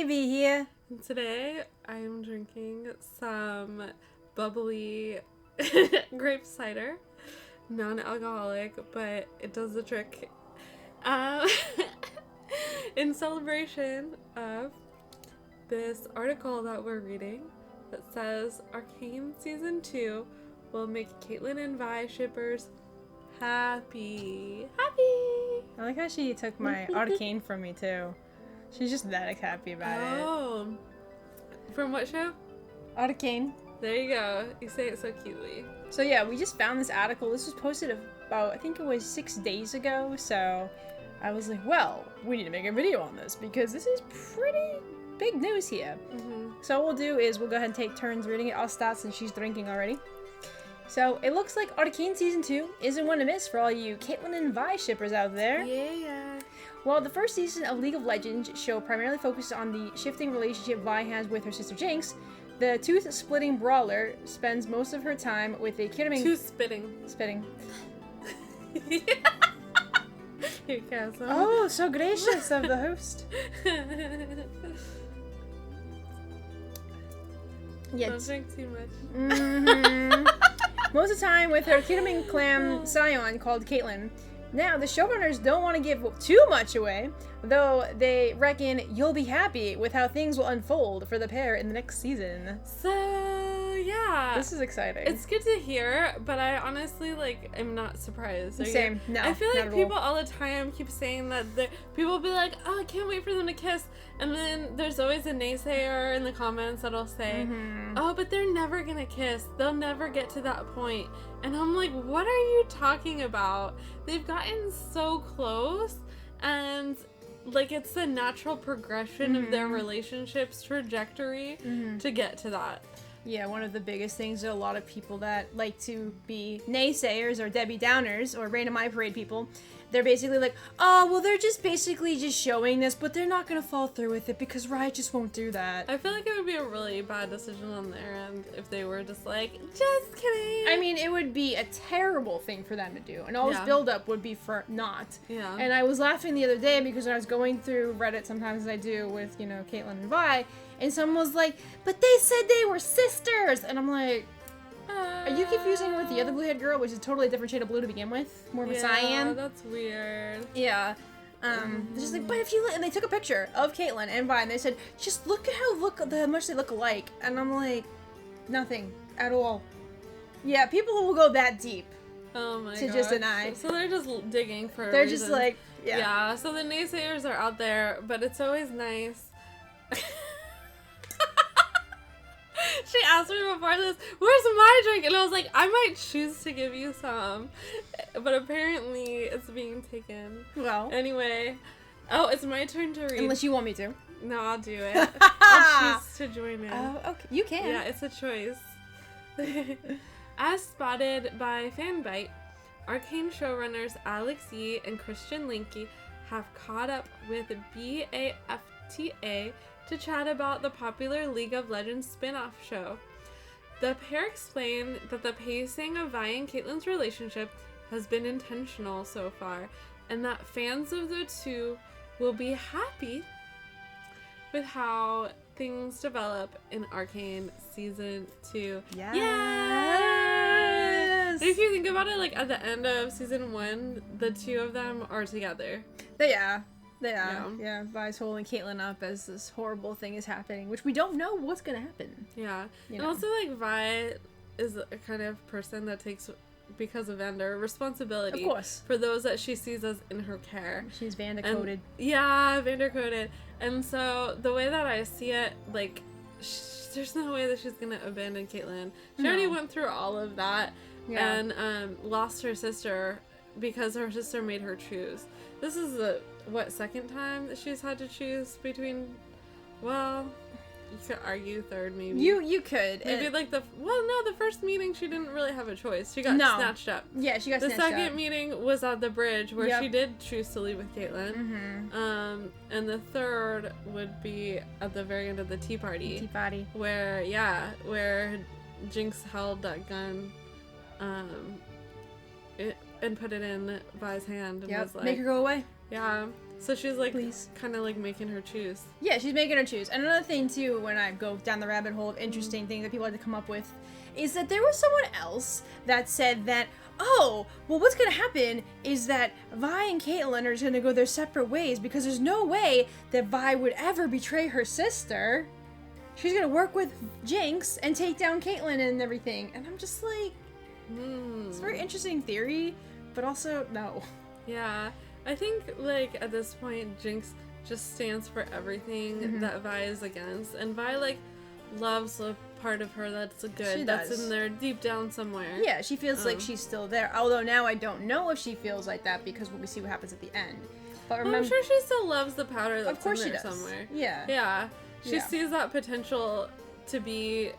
Vi here. Today I am drinking some bubbly grape cider, non-alcoholic, but it does the trick. In celebration of this article that we're reading that says Arcane Season 2 will make Caitlyn and Vi shippers happy. Happy! I like how she took my Arcane from me too. She's just that happy about Oh. From what show? it. Arcane. There you go. You say it so cutely. So yeah, we just found this article. This was posted about, I think it was 6 days ago. So I was like, well, we need to make a video on this because this is pretty big news here. Mm-hmm. So what we'll do is we'll go ahead and take turns reading it. I'll start since she's drinking already. So it looks like Arcane Season 2 isn't one to miss for all you Caitlyn and Vi shippers out there. Yeah. While the first season of League of Legends show primarily focused on the shifting relationship Vi has with her sister Jinx, the tooth-splitting brawler spends most of her time with a kidnapping... Spitting. Here, Castle. Oh, so gracious of the host. Don't drink too much. Mm-hmm. Most of the time with her kidnapping clan scion called Caitlyn. Now, the showrunners don't want to give too much away, though they reckon you'll be happy with how things will unfold for the pair in the next season. So, yeah. This is exciting. It's good to hear, but I honestly, am not surprised. Same. No, I feel like not at people all the time keep saying that people will be like, oh, I can't wait for them to kiss. And then there's always a naysayer in the comments that'll say, oh, but they're never gonna kiss. They'll never get to that point. And I'm like, what are you talking about? They've gotten so close, and it's the natural progression of their relationship's trajectory to get to that. Yeah, one of the biggest things are a lot of people that like to be naysayers or Debbie Downers or random eye parade people. They're basically like, oh, well, they're just basically just showing this, but they're not going to follow through with it because Riot just won't do that. I feel like it would be a really bad decision on their end if they were just like, just kidding. I mean, it would be a terrible thing for them to do, and all this build-up would be for not. Yeah. And I was laughing the other day because I was going through Reddit, sometimes as I do with, Caitlyn and Vi, and someone was like, but they said they were sisters! And I'm like, are you confusing her with the other blue-haired girl, which is a totally different shade of blue to begin with? More of a cyan? Yeah, that's weird. Yeah. They're just like, but if you look, and they took a picture of Caitlyn and Vi, and they said, just look at how much they look alike. And I'm like, nothing at all. Yeah, people will go that deep. Oh my god. To just deny. So they're just digging for They're reasons. just like, yeah. Yeah, so the naysayers are out there, but it's always nice. She asked me before this, where's my drink? And I was like, I might choose to give you some. But apparently it's being taken. Well. Anyway. Oh, it's my turn to read. Unless you want me to. No, I'll do it. I'll choose to join in. Oh, okay. You can. Yeah, it's a choice. As spotted by Fanbyte, Arcane showrunners Alex Yee and Christian Linke have caught up with BAFTA to chat about the popular League of Legends spin-off show. The pair explained that the pacing of Vi and Caitlyn's relationship has been intentional so far, and that fans of the two will be happy with how things develop in Arcane Season 2. Yes! Yes! If you think about it, at the end of Season 1, the two of them are together. They are. Yeah. Vi's holding Caitlyn up as this horrible thing is happening, which we don't know what's gonna happen. Yeah. And also, Vi is a kind of person that takes, because of Vander, responsibility. Of course. For those that she sees as in her care. She's Vander-coded. Yeah, Vander-coded. And so, the way that I see it, there's no way that she's gonna abandon Caitlyn. She already went through all of that and lost her sister because her sister made her choose. This is the, second time that she's had to choose between, well, you could argue third maybe. You could. Maybe the first meeting she didn't really have a choice. She got snatched up. Yeah, she got snatched up. The second meeting was at the bridge where she did choose to leave with Caitlyn. Mm-hmm. And the third would be at the very end of the tea party. Tea party. Where Jinx held that gun, and put it in Vi's hand and was like, make her go away. Yeah. So she's like Please. kind of like making her choose. Yeah, she's making her choose. And another thing too, when I go down the rabbit hole of interesting things that people had to come up with, is that there was someone else that said that, oh, well, what's gonna happen is that Vi and Caitlyn are just gonna go their separate ways because there's no way that Vi would ever betray her sister. She's gonna work with Jinx and take down Caitlyn and everything. And I'm just like, it's a very interesting theory, but also no. Yeah. I think, like, at this point, Jinx just stands for everything that Vi is against. And Vi, like, loves a part of her that's good, that's in there deep down somewhere. Yeah, she feels like she's still there. Although now I don't know if she feels like that because we see what happens at the end. But remember, I'm sure she still loves the powder that's of course in there she does. somewhere. Yeah. Yeah. She Yeah. sees that potential to be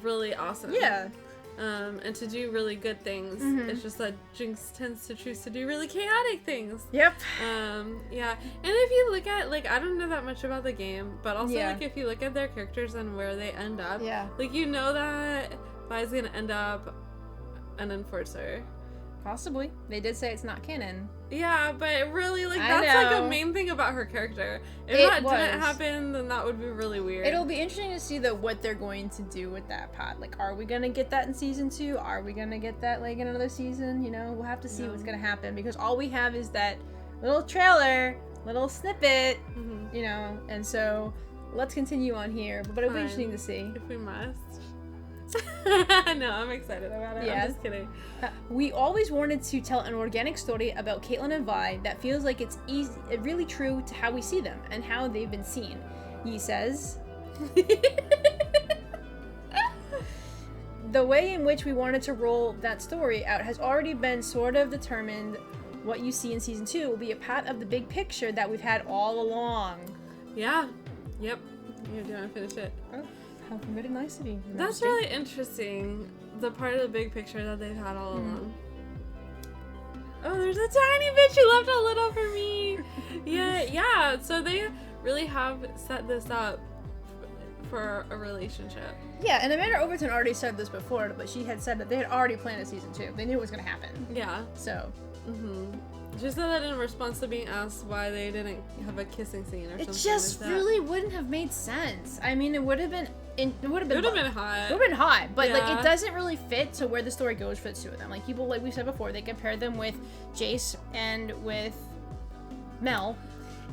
really awesome. Yeah. And to do really good things. It's just that Jinx tends to choose to do really chaotic things. Yep. Yeah. And if you look at, like, I don't know that much about the game, but also, Yeah. like, if you look at their characters and where they end up, Yeah. like, you know that Vi's gonna end up an enforcer. Possibly. They did say it's not canon. Yeah, but really, like, I that's, like, know. a main thing about her character. If It that was. didn't happen, then that would be really weird. It'll be interesting to see what they're going to do with that pod. Like, are we gonna get that in season 2? Are we gonna get that like in another season? You know, we'll have to see what's gonna happen because all we have is that little trailer, little snippet, you know. And so let's continue on here. But it'll be interesting to see. If we must. No, I'm excited about it. Yeah. I'm just kidding. We always wanted to tell an organic story about Caitlyn and Vi that feels like it's really true to how we see them and how they've been seen. He says, the way in which we wanted to roll that story out has already been sort of determined. What you see in season 2 will be a part of the big picture that we've had all along. Yeah. Yep. You do want to finish it? Oh, how very nice of you. That's really interesting. The part of the big picture that they've had all along. Oh, there's a tiny bit you left a little for me. Yeah. So they really have set this up for a relationship. Yeah, and Amanda Overton already said this before, but she had said that they had already planned a season 2. They knew it was going to happen. Yeah. So. She said that in response to being asked why they didn't have a kissing scene or something. It just like that. really wouldn't have made sense. I mean, it would have been. It would have been hot. hot. It would have been hot, but like Yeah. it doesn't really fit to where the story goes for the two of them. Like people, like we said before, they compare them with Jace and with Mel,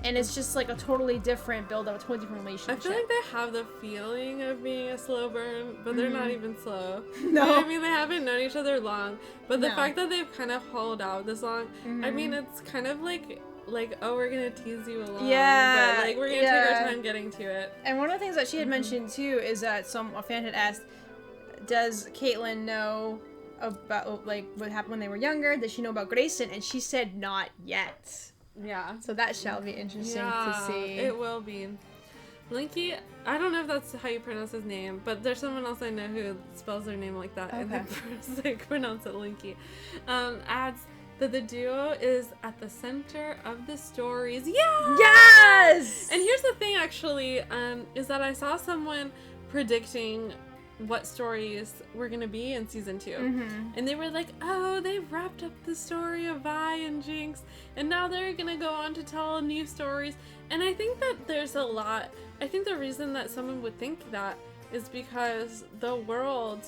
and it's just like a totally different build up, a totally different I relationship. feel like they have the feeling of being a slow burn, but they're not even slow. No. I mean, they haven't known each other long, but the No. fact that they've kind of hauled out this long, I mean, it's kind of like, oh, we're gonna tease you along, Yeah, but like we're gonna take our time getting to it. And one of the things that she had mentioned too is that a fan had asked, "Does Caitlyn know about like what happened when they were younger? Does she know about Grayson?" And she said, "Not yet." Yeah. So that shall be interesting to see. It will be. Linky, I don't know if that's how you pronounce his name, but there's someone else I know who spells their name like that, and they pronounce it Linky. Adds that the duo is at the center of the stories. Yeah! Yes! And here's the thing, actually, is that I saw someone predicting what stories were going to be in season 2. And they were like, oh, they've wrapped up the story of Vi and Jinx, and now they're going to go on to tell new stories. And I think that there's a lot. I think the reason that someone would think that is because the world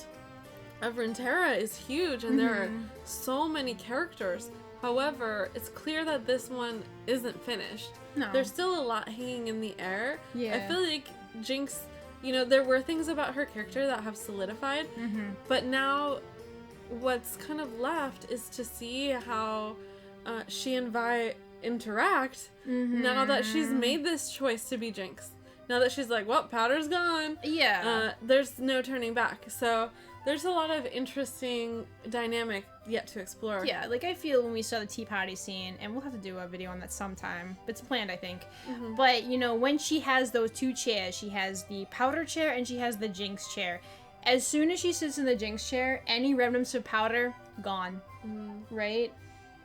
of Runeterra is huge, and there are so many characters. However, it's clear that this one isn't finished. No. There's still a lot hanging in the air. Yeah. I feel like Jinx, you know, there were things about her character that have solidified, but now what's kind of left is to see how she and Vi interact now that she's made this choice to be Jinx. Now that she's like, well, powder's gone. Yeah. There's no turning back. So there's a lot of interesting dynamic yet to explore. Yeah, like I feel when we saw the tea party scene, and we'll have to do a video on that sometime. It's planned, I think. But, you know, when she has those two chairs, she has the powder chair and she has the Jinx chair. As soon as she sits in the Jinx chair, any remnants of powder, gone. Right?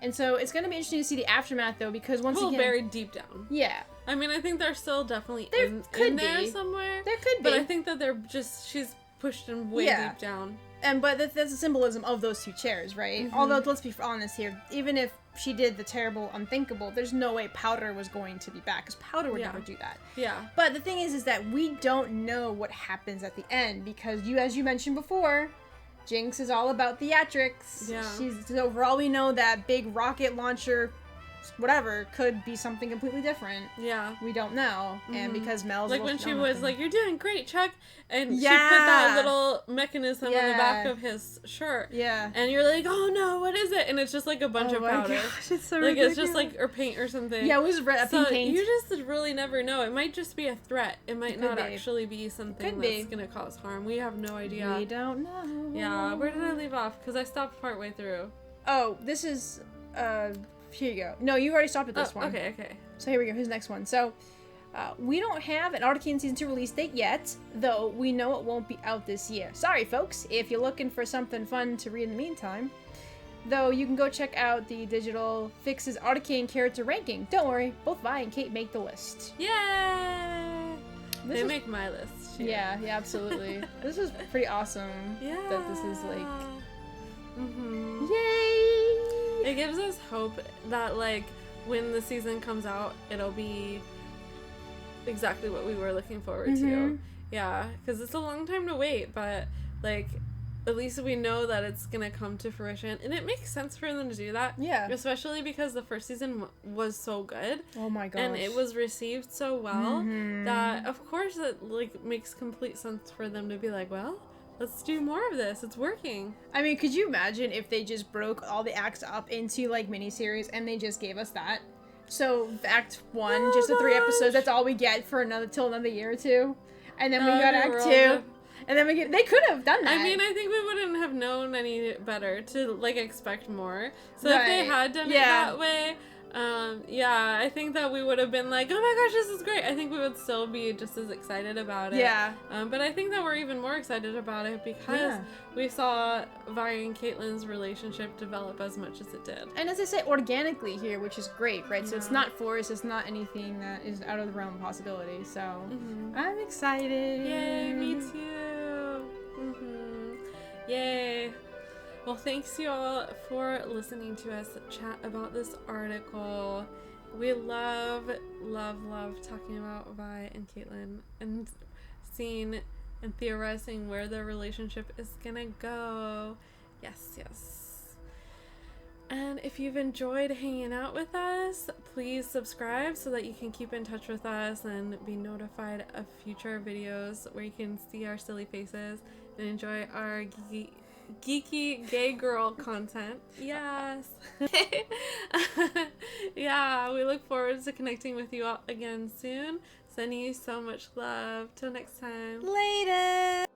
And so it's going to be interesting to see the aftermath, though, because once again... buried deep down. Yeah. I mean, I think they're still definitely There in could there be. somewhere. There could be. But I think that she's pushed them way deep down. but that's the symbolism of those two chairs, right? Mm-hmm. Although, let's be honest here, even if she did the terrible unthinkable, there's no way Powder was going to be back, because Powder would never do that. Yeah. But the thing is that we don't know what happens at the end, because as you mentioned before, Jinx is all about theatrics. Yeah. So for all we know, that big rocket launcher, whatever, could be something completely different. Yeah. We don't know. And because Mel's like when she was like, "You're doing great, Chuck," and she put Yeah. that little mechanism in the Yeah. back of his shirt. Yeah. And you're like, "Oh no, what is it?" And it's just like a bunch of my powder. gosh, it's so like ridiculous. it's just like or paint or something. Yeah, it was red, So pink paint. you just really never know. It might just be a threat. It might Could not be. actually be something Could that's be. gonna cause harm. We have no idea. We don't know. Yeah, where did I leave off? Because I stopped partway through. Oh, this is, here you go. No, you already stopped at this one. Okay. So here we go, here's the next one. So, we don't have an Arcane Season 2 release date yet, though we know it won't be out this year. Sorry, folks, if you're looking for something fun to read in the meantime. Though, you can go check out the Digital Fix's Arcane character ranking. Don't worry, both Vi and Kate make the list. Yay! They is- make my list. Too. Yeah, absolutely. This is pretty awesome. Yeah. That this is like, Mm-hmm. yay! It gives us hope that, like, when the season comes out, it'll be exactly what we were looking forward to. Yeah, because it's a long time to wait, but, like, at least we know that it's gonna come to fruition. And it makes sense for them to do that. Yeah. Especially because the first season was so good. Oh my gosh. And it was received so well that, of course, it, like, makes complete sense for them to be like, well, let's do more of this. It's working. I mean, could you imagine if they just broke all the acts up into, like, miniseries and they just gave us that? So, Act 1, Oh, just the 3 gosh. episodes, that's all we get for till another year or two. And then we Oh, got they Act were 2. all good. And then they could have done that. I mean, I think we wouldn't have known any better to, like, expect more. So if they Right. had done it Yeah. that way, yeah, I think that we would have been like, oh my gosh, this is great. I think we would still be just as excited about it. Yeah. But I think that we're even more excited about it because Yeah. we saw Vi and Caitlyn's relationship develop as much as it did. And as I say, organically here, which is great, right? So it's Yeah. not forced, it's not anything that is out of the realm of possibility. So I'm excited. Yay, me too. Yay. Well, thanks you all for listening to us chat about this article. We love talking about Vi and Caitlyn and seeing and theorizing where their relationship is gonna go. Yes. And if you've enjoyed hanging out with us, please subscribe so that you can keep in touch with us and be notified of future videos where you can see our silly faces and enjoy our geeky gay girl content. Yes. Yeah, we look forward to connecting with you all again soon. Sending you so much love. Till next time. Later.